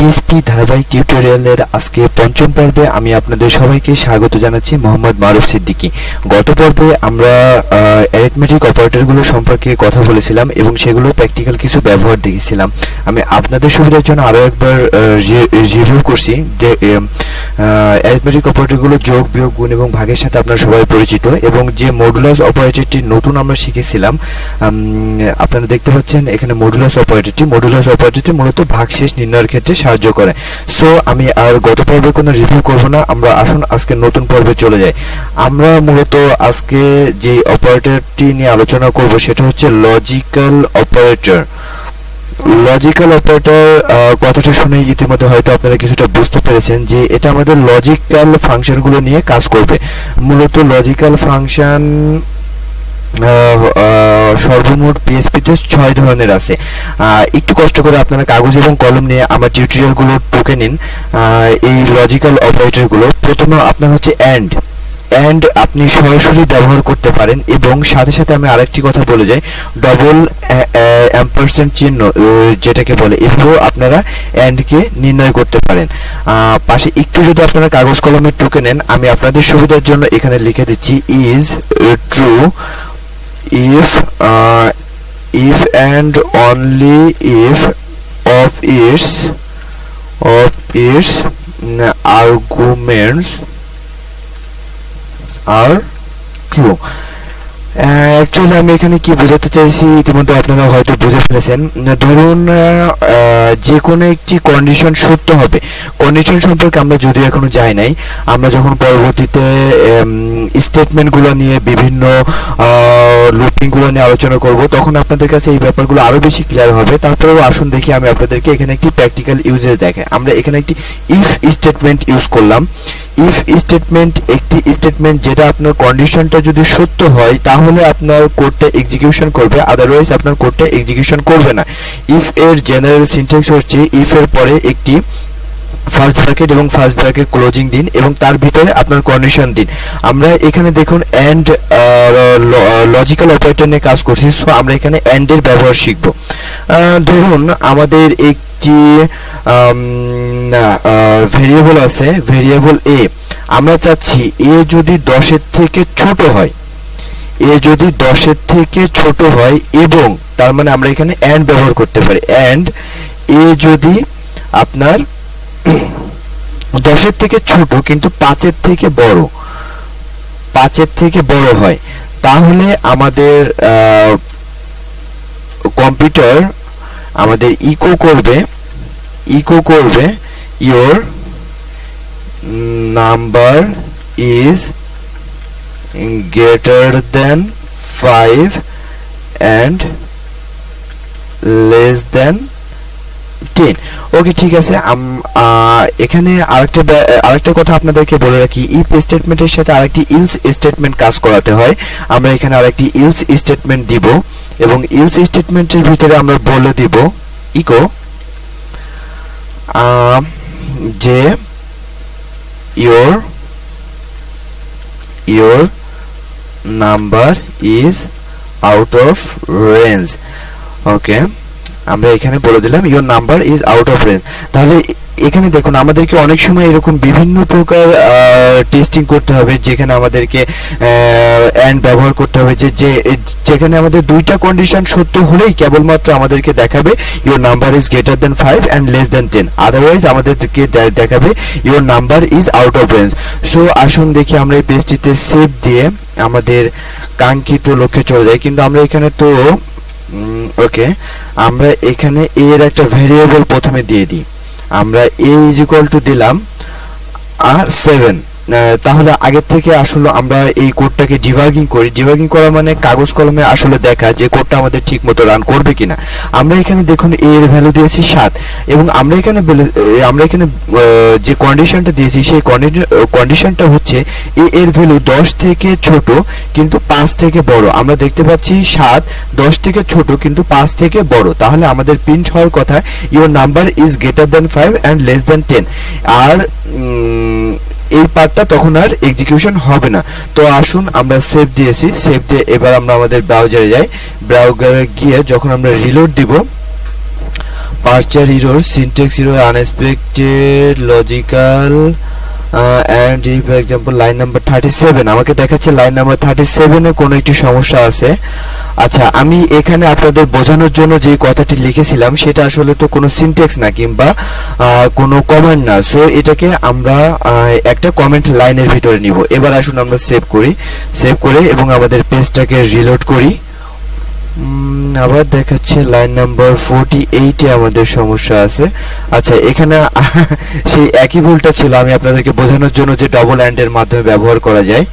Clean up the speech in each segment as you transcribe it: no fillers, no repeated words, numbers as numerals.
PHP ধারাবাহিক টিউটোরিয়ালের আজকে পঞ্চম পর্বে আমি আপনাদের সবাইকে স্বাগত জানাচ্ছি। মোহাম্মদ মারুফ সিদ্দিকী। গত পর্বে আমরা অ্যারিথমেটিক অপারেটরগুলো সম্পর্কে কথা বলেছিলাম এবং সেগুলো প্র্যাকটিক্যাল কিছু ব্যবহার দেখেছিলাম। আমি আপনাদের সুবিধার জন্য আরও একবার রিভিউ করছি যে অ্যারিথমেটিক অপারেটরগুলো যোগ, বিয়োগ, গুণ এবং ভাগের সাথে আপনারা সবাই পরিচিত, এবং যে মডুলাস অপারেটরটি নতুন আমরা শিখেছিলাম আপনারা দেখতে পাচ্ছেন এখানে মডুলাস অপারেটরটি মূলত ভাগশেষ নির্ণয়ের ক্ষেত্রে সাহায্য করে। সো আমি আর গত পর্বে কোনো রিভিউ করব না, আমরা আসুন আজকে নতুন পর্বে চলে যাই। আমরা মূলত আজকে যে অপারেটরটি নিয়ে আলোচনা করব সেটা হচ্ছে লজিক্যাল অপারেটর। লজিক্যাল অপারেটর কথাটা শুনে ইতিমধ্যে হয়তো আপনারা কিছুটা বুঝতে পেরেছেন যে এটা আমাদের লজিক্যাল ফাংশনগুলো নিয়ে কাজ করবে। মূলত লজিক্যাল ফাংশন সর্বমোট পিএইচপিতে 6 ধরনের আছে। একটু কষ্ট করে আপনারা কাগজ এবং কলম নিয়ে আমার টিউটোরিয়ালগুলো টুকে নিন। এই লজিক্যাল অপারেটরগুলো প্রথমে আপনার হচ্ছে অ্যান্ড আপনি সরাসরি ব্যবহার করতে পারেন, এবং সাথে সাথে আমি আরেকটি কথা বলে যাই, ডবল অ্যাম্পারস্যান্ড চিহ্ন যেটাকে বলে, এভাবেও আপনারা অ্যান্ডকে নির্ণয় করতে পারেন। পাশে একটু যদি আপনারা কাগজ কলমে টুকে নেন, আমি আপনাদের সুবিধার জন্য এখানে লিখে দিচ্ছি is true if and only if of its arguments are true. Actually আমি এখানে কি বোঝাতে চাইছি ইতিমধ্যে আপনারা হয়তো বুঝে ফেলেছেন। ধরুন যে কোনো একটি কন্ডিশন সত্য হবে। কন্ডিশন সম্পর্কে আমরা যদিও এখনো যাই নাই, আমরা যখন পরবর্তীতে স্টেটমেন্টগুলো নিয়ে বিভিন্ন লুপিংগুলো নিয়ে আলোচনা করব তখন আপনাদের কাছে এই ব্যাপারগুলো আরও বেশি ক্লিয়ার হবে। তারপরেও আসুন দেখি আমি আপনাদেরকে এখানে একটি প্র্যাকটিক্যাল ইউজেস দেখাই। আমরা এখানে একটি ইফ স্টেটমেন্ট ইউজ করলাম। ইফ স্টেটমেন্ট একটি স্টেটমেন্ট যেটা আপনার কন্ডিশনটা যদি সত্য হয় তাহলে আপনার কোডটা এক্সিকিউশন করবে, আদারওয়াইজ আপনার কোডটা এক্সিকিউশন করবে না। ইফ এর জেনারেল সিনট্যাক্স হচ্ছে ইফ এর পরে একটি ফার্স্ট ব্র্যাকেট এবং ফার্স্ট ব্র্যাকেট ক্লোজিং দিন এবং তার ভিতরে আপনার কন্ডিশন দিন। আমরা এখানে দেখুন অ্যান্ড লজিক্যাল অপারেটর নিয়ে কাজ করছি, সো আমরা এখানে অ্যান্ড এর ব্যবহার শিখব। ধরুন আমাদের একটি ভেরিয়েবল আছে, ভেরিয়েবল এ। আমরা চাচ্ছি এ যদি 10 এর থেকে ছোট হয়, এবং তার মানে আমরা এখানে অ্যান্ড ব্যবহার করতে পারি। অ্যান্ড এ যদি আপনার 10 এর থেকে ছোট কিন্তু 5 এর থেকে বড় হয়, তাহলে আমাদের কম্পিউটার আমাদের ইকো করবে your number is greater than 5 and less than 10। ওকে, ঠিক আছে। এখানে আরেকটা কথা আপনাদেরকে বলে রাখি, ইফ স্টেটমেন্টের সাথে আরেকটি ইলস স্টেটমেন্ট কাজ করাতে হয়। আমরা এখানে আরেকটি ইলস স্টেটমেন্ট দিব এবং ইলস স্টেটমেন্টের ভিতরে আমরা বলে দিব ইকো যে your number is out of range। ওকে, আমরা এখানে বলে দিলাম your number is out of range। তাহলে এখানে দেখুন আমাদেরকে অনেক সময় এরকম বিভিন্ন প্রকার টেস্টিং করতে হবে, যেখানে আমাদেরকে অ্যান্ড ব্যবহার করতে হবে, যেখানে আমাদের দুইটা কন্ডিশন সত্য হলেই কেবলমাত্র আমাদেরকে দেখাবে your number is greater than 5 and less than 10, otherwise আমাদেরকে দেখাবে your number is out of range। So আসুন দেখি আমরা এই পেজটিতে সেভ দিয়ে আমাদের কাঙ্ক্ষিত লক্ষ্যে চলে যাই। কিন্তু আমরা এখানে তো ওকে, আমরা এখানে এর একটা ভেরিয়েবল প্রথমে দিয়ে দিই। আমরা a is equal to দিলাম 7। তাহলে আগের থেকে আসলে আমরা এই কোডটাকে ডিবাগিং করি। ডিবাগিং করা মানে কাগজ কলমে আসলে দেখা যে কোডটা আমাদের ঠিক মতো রান করবে কিনা। আমরা এখানে দেখুন a এর ভ্যালু দিয়েছি 7, এবং আমরা এখানে যে কন্ডিশনটা দিয়েছি সেই কন্ডিশনটা হচ্ছে a এর ভ্যালু 10 থেকে ছোট কিন্তু 5 থেকে বড়। আমরা দেখতে পাচ্ছি 7 10 থেকে ছোট কিন্তু 5 থেকে বড়, তাহলে আমাদের প্রিন্ট হওয়ার কথা your number is greater than 5 and less than 10। আর এই পার্টটা তখন আর এক্সিকিউশন হবে না। তো আসুন আমরা সেভ দিয়েছি, সেভ দিয়ে এবার আমরা আমাদের ব্রাউজারে যাই। ব্রাউজারে গিয়ে যখন আমরা রিলোড দিব parser error, syntax error, unexpected logical and for example line number 37 আমাকে দেখাচ্ছে লাইন নাম্বার 37 এ কোনো একটি সমস্যা আছে। আচ্ছা, আমি এখানে আপনাদের বোঝানোর জন্য যে কথাটি লিখেছিলাম সেটা আসলে তো কোনো সিনট্যাক্স না কিংবা কোনো কমান্ড না, সো এটাকে আমরা একটা কমেন্ট লাইনের ভিতরে নিব। এবার আসুন আমরা সেভ করি, সেভ করে এবং আমাদের পেজটাকে রিলোড করি। আবার দেখাচ্ছে লাইন নাম্বার 48 এ আমাদের সমস্যা আছে। আচ্ছা, এখানে সেই একই ভুলটা ছিল আমি আপনাদেরকে বোঝানোর জন্য যে ডবল অ্যান্ড এর মাধ্যমে ব্যবহার করা যায়।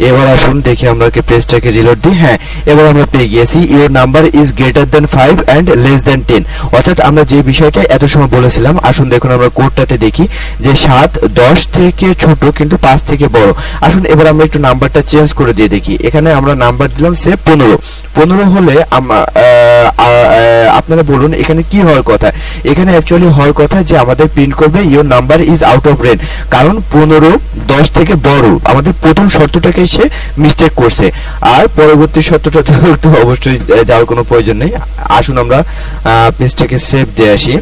এবার আসুন দেখি আমরা পেজটাকে রিলোড দিই। হ্যাঁ, এবার আমরা পেয়ে গিয়েছি your number is greater than 5 and less than 10, অর্থাৎ আমরা যে বিষয়টা এত সময় বলেছিলাম। আসুন দেখুন আমরা কোডটাতে দেখি যে 7 10 থেকে ছোট কিন্তু 5 থেকে বড়। আসুন এবার আমরা একটু নাম্বারটা চেঞ্জ করে দিয়ে দেখি। এখানে আমরা নাম্বার দিলাম সে 15 হলে আপনারা বলুন এখানে কি হওয়ার কথা। এখানে অ্যাকচুয়ালি হওয়ার কথা যে আমাদের প্রিন্ট করবে your number is out of range, কারণ 15 10 থেকে বড়। আমাদের প্রথম শর্তটাকে সে মিস্টেক করছে, আর পরবর্তী শর্তটা তো অবশ্যই যাওয়ার কোনো প্রয়োজন নেই। আসুন আমরা পেজটাকে সেভ দিয়ে আসি।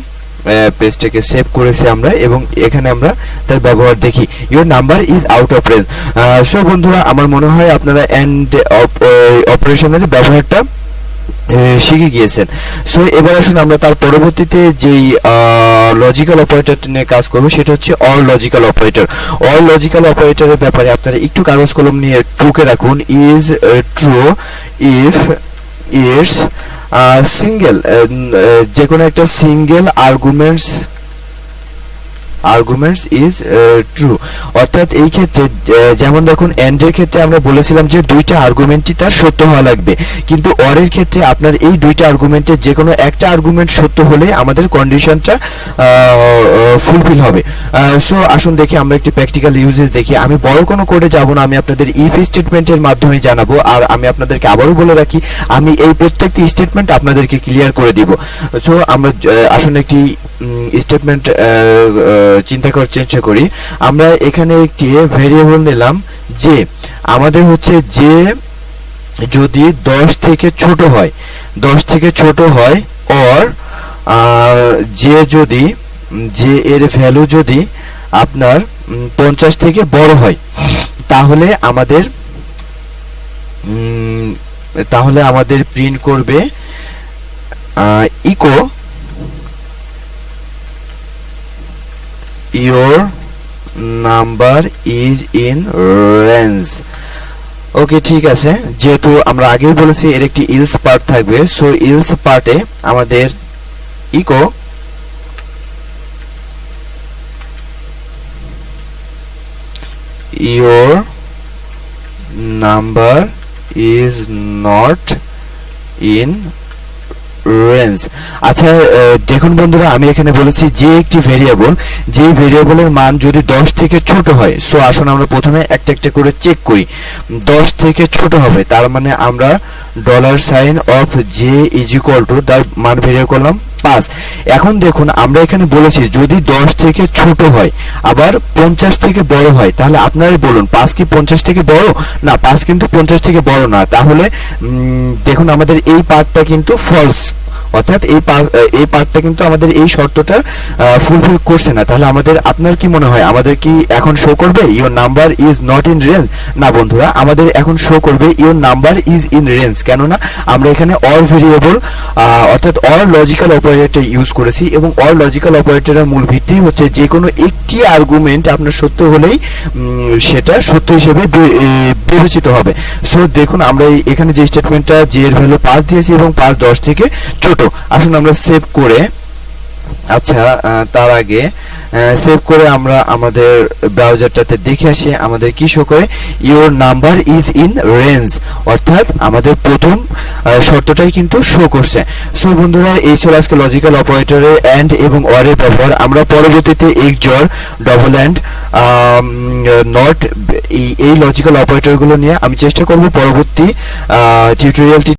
পেজটাকে সেভ করেছি আমরা এবং এখানে আমরা তার ব্যবহার দেখি your number is out of range. So বন্ধুরা, আমার মনে হয় আপনারা এন্ড অপারেশনের ব্যবহারটা শিখে গিয়েছেন। সো এবার আসুন আমরা তার পরবর্তীতে যেই লজিক্যাল অপারেটর নিয়ে কাজ করব সেটা হচ্ছে or logical operator. Or logical অপারেটরের ব্যাপারে আপনারা একটু কাগজ কলম নিয়ে ট্রুকে রাখুন। Is true if it's single, যে কোনো একটা সিঙ্গেল আর্গুমেন্টস ইজ ট্রু, অর্থাৎ এই ক্ষেত্রে যেমন দেখুন এন্ড এর ক্ষেত্রে আমরা বলেছিলাম যে দুইটা আর্গুমেন্টই তার সত্য হওয়া লাগবে, কিন্তু অর এর ক্ষেত্রে আপনার এই দুইটা আর্গুমেন্টের যে কোনো একটা আর্গুমেন্ট সত্য হলে আমাদের কন্ডিশনটা ফুলফিল হবে। সো আসুন দেখি আমরা একটি প্র্যাকটিক্যাল ইউজেস দেখি। আমি বড় কোনো কোডে যাব না, আমি আপনাদের ইফ স্টেটমেন্টের মাধ্যমে জানাবো। আর আমি আপনাদেরকে আবারও বলে রাখি, আমি এই প্রত্যেকটি স্টেটমেন্ট আপনাদেরকে ক্লিয়ার করে দিব। সো আমরা আসুন একটি স্টেটমেন্ট চিন্তা করার চেষ্টা করি। আমরা এখানে একটি ভেরিয়েবল নিলাম যে আমাদের হচ্ছে যে যদি 10 থেকে ছোট হয় অর যে এর ভ্যালু যদি আপনার 50 থেকে বড় হয়, তাহলে আমাদের প্রিন্ট করবে echo your number is in range। Okay, ঠিক আছে। যেহেতু আমরা আগেই বলেছি এর একটি ইলস পার্ট থাকবে, সো ইলস পার্টে আমাদের echo your number is not in range. আচ্ছা দেখুন বন্ধুরা, আমি এখানে বলেছি যে একটি ভেরিয়েবল, যে ভেরিয়েবলের মান যদি 10 থেকে ছোট হয়। সো আসুন আমরা প্রথমে একটা একটা করে চেক করি। 10 থেকে ছোট হবে, তার মানে আমরা $সাইন of J is equal to তার মান বেরিয়ে করলাম 5। এখন দেখুন আমরা এখানে বলেছি যদি 10 থেকে ছোট হয় আবার 50 থেকে বড় হয়, তাহলে আপনারাই বলুন 5 কি 50 থেকে বড়? না, 5 কিন্তু 50 থেকে বড় না। তাহলে দেখুন আমাদের এই পার্টটা কিন্তু ফলস, অর্থাৎ এই পার্টটা কিন্তু আমাদের এই শর্তটা ফুলফিল করছে না। তাহলে আপনার কি মনে হয় আমাদের কি এখন শো করবে your number is not in range? না বন্ধুরা, আমাদের এখন শো করবে your number is in range. কেননা আমরা এখানে অর ভেরিয়েবল অর্থাৎ অর লজিক্যাল অপারেটর ইউজ করেছি, এবং অর লজিক্যাল অপারেটরের মূল ভিত্তি হচ্ছে যে কোনো একটি আর্গুমেন্ট আপনার সত্য হলেই সেটা সত্য হিসেবে বিবেচিত হবে। সো দেখুন আমরা এখানে যে স্টেটমেন্টটা জে এর ভ্যালু 5 দিয়েছি এবং 5 10 থেকে ছোট। আসুন আমরা সেভ করে, আচ্ছা তার আগে সেভ করে আমরা আমাদের ব্রাউজারটাতে দেখে আসি আমাদের কি শো করে your number is in range, অর্থাৎ আমাদের প্রথম শর্তটাই কিন্তু শো করছে। সো বন্ধুরা, এই ছিল আজকে লজিক্যাল অপারেটরের এন্ড এবং অর এর ব্যবহার। আমরা পরবর্তীতে এক্সজর, ডবল এন্ড, নট এই লজিক্যাল অপারেটরগুলো নিয়ে আমি চেষ্টা করব পরবর্তী টিউটোরিয়ালটি